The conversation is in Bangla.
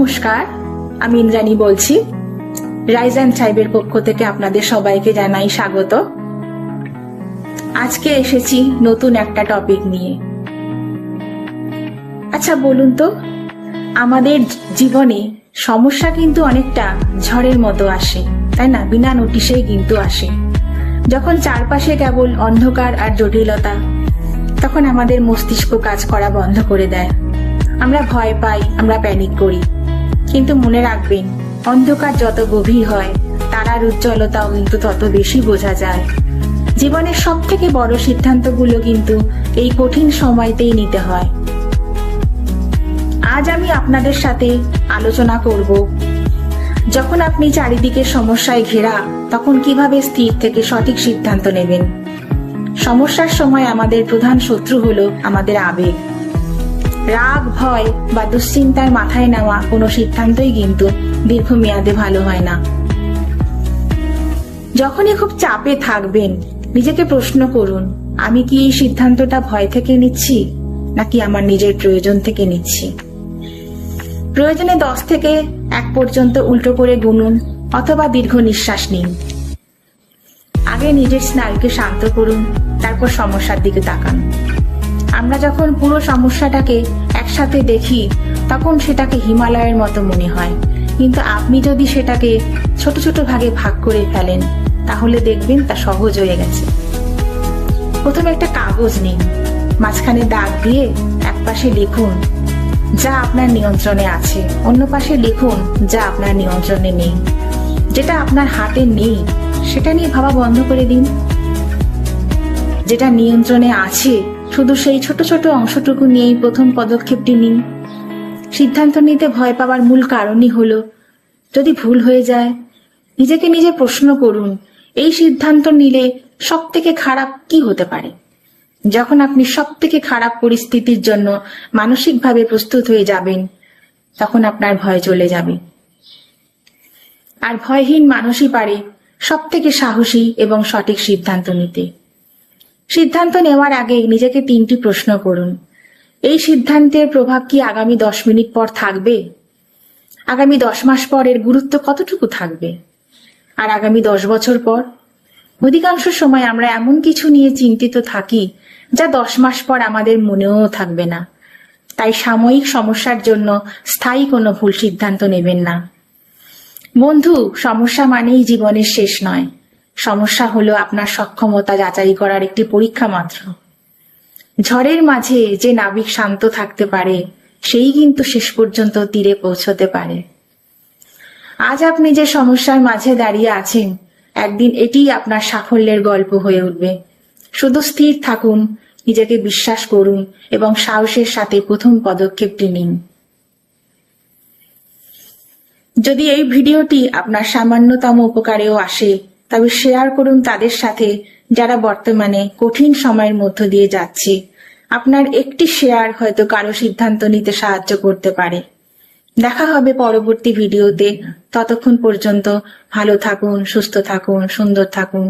নমস্কার, আমি ইন্দ্রাণী বলছি। রাইজ অ্যান্ড ট্রাইবের পক্ষ থেকে আপনাদের সবাইকে জানাই স্বাগত। আজকে এসেছি নতুন একটা টপিক নিয়ে। আচ্ছা বলুন তো, আমাদের জীবনে সমস্যা কিন্তু অনেকটা ঝড়ের মতো আসে, তাই না? বিনা নোটিশেই কিন্তু আসে। যখন চারপাশে কেবল অন্ধকার আর জটিলতা, তখন আমাদের মস্তিষ্ক কাজ করা বন্ধ করে দেয়। আমরা ভয় পাই, আমরা প্যানিক করি। কিন্তু মনে রাখবেন, অন্ধকার যত গভীর হয়, তারার উজ্জ্বলতাও কিন্তু তত বেশি বোঝা যায়। জীবনের সব থেকে বড় সিদ্ধান্তগুলো কিন্তু এই কঠিন সময়তেই নিতে হয়। আজ আমি আপনাদের সাথে আলোচনা করব, যখন আপনি চারিদিকে সমস্যায় ঘেরা, তখন কিভাবে স্থির থেকে সঠিক সিদ্ধান্ত নেবেন। সমস্যার সময় আমাদের প্রধান শত্রু হলো আমাদের আবেগ। রাগ, ভয় বা দুশ্চিন্তার মাথায় নেওয়া কোনো সিদ্ধান্তই কিন্তু দীর্ঘমেয়াদে ভালো হয় না। যখনই খুব চাপে থাকবেন, নিজেকে প্রশ্ন করুন, আমি কি এই সিদ্ধান্তটা ভয় থেকে নিচ্ছি নাকি আমার নিজের প্রয়োজন থেকে নিচ্ছি। প্রয়োজনে 10 থেকে 1 পর্যন্ত উল্টো করে গুনুন অথবা দীর্ঘ নিঃশ্বাস নিন। আগে নিজের স্নায়ুকে শান্ত করুন, তারপর সমস্যার দিকে তাকান। আমরা যখন পুরো সমস্যাটাকে একসাথে দেখি, তখন সেটাকে হিমালয়ের মতো মনে হয়। কিন্তু আপনি যদি সেটাকে ছোট ছোট ভাগে ভাগ করে ফেলেন, তাহলে দেখবেন তা সহজ হয়ে গেছে। প্রথমে একটা কাগজ নিন, মাঝখানে দাগ দিয়ে এক পাশে লিখুন যা আপনার নিয়ন্ত্রণে আছে, অন্য পাশে লিখুন যা আপনার নিয়ন্ত্রণে নেই। যেটা আপনার হাতে নেই সেটা নিয়ে ভাবা বন্ধ করে দিন। যেটা নিয়ন্ত্রণে আছে, শুধু সেই ছোট ছোট অংশটুকু নিয়েই প্রথম পদক্ষেপটি নিন। সিদ্ধান্ত নিতে ভয় পাওয়ার মূল কারণই হলো যদি ভুল হয়ে যায়। নিজেকে নিজে প্রশ্ন করুন, এই সিদ্ধান্ত নিলে সব থেকে খারাপ কি হতে পারে? যখন আপনি সব থেকে খারাপ পরিস্থিতির জন্য মানসিকভাবে প্রস্তুত হয়ে যাবেন, তখন আপনার ভয় চলে যাবে। আর ভয়হীন মানুষই পারে সব থেকে সাহসী এবং সঠিক সিদ্ধান্ত নিতে। সিদ্ধান্ত নেওয়ার আগে নিজেকে 3টি প্রশ্ন করুন। এই সিদ্ধান্তের প্রভাব কি আগামী 10 মিনিট পর থাকবে? আগামী 10 মাস পর এর গুরুত্ব কতটুকু থাকবে? আর আগামী 10 বছর পর? অধিকাংশ সময় আমরা এমন কিছু নিয়ে চিন্তিত থাকি যা 10 মাস পর আমাদের মনেও থাকবে না। তাই সাময়িক সমস্যার জন্য স্থায়ী কোনো ভুল সিদ্ধান্ত নেবেন না। বন্ধু, সমস্যা মানেই জীবনের শেষ নয়। সমস্যা হলো আপনার সক্ষমতা যাচাই করার একটি পরীক্ষা মাত্র। ঝড়ের মাঝে যে নাবিক শান্ত থাকতে পারে, সেই কিন্তু শেষ পর্যন্ত তীরে পৌঁছতে পারে। আজ আপনি যে সমস্যার মাঝে দাঁড়িয়ে আছেন, একদিন এটিই আপনার সাফল্যের গল্প হয়ে উঠবে। শুধু স্থির থাকুন, নিজেকে বিশ্বাস করুন এবং সাহসের সাথে প্রথম পদক্ষেপটি নিন। যদি এই ভিডিওটি আপনার সামান্যতম উপকারেও আসে, তবে শেয়ার করুন তাদের সাথে যারা বর্তমানে কঠিন সময়ের মধ্য দিয়ে যাচ্ছে। আপনার একটি শেয়ার হয়তো কারো সিদ্ধান্ত নিতে সাহায্য করতে পারে। দেখা হবে পরবর্তী ভিডিওতে। ততক্ষণ পর্যন্ত ভালো থাকুন, সুস্থ থাকুন, সুন্দর থাকুন।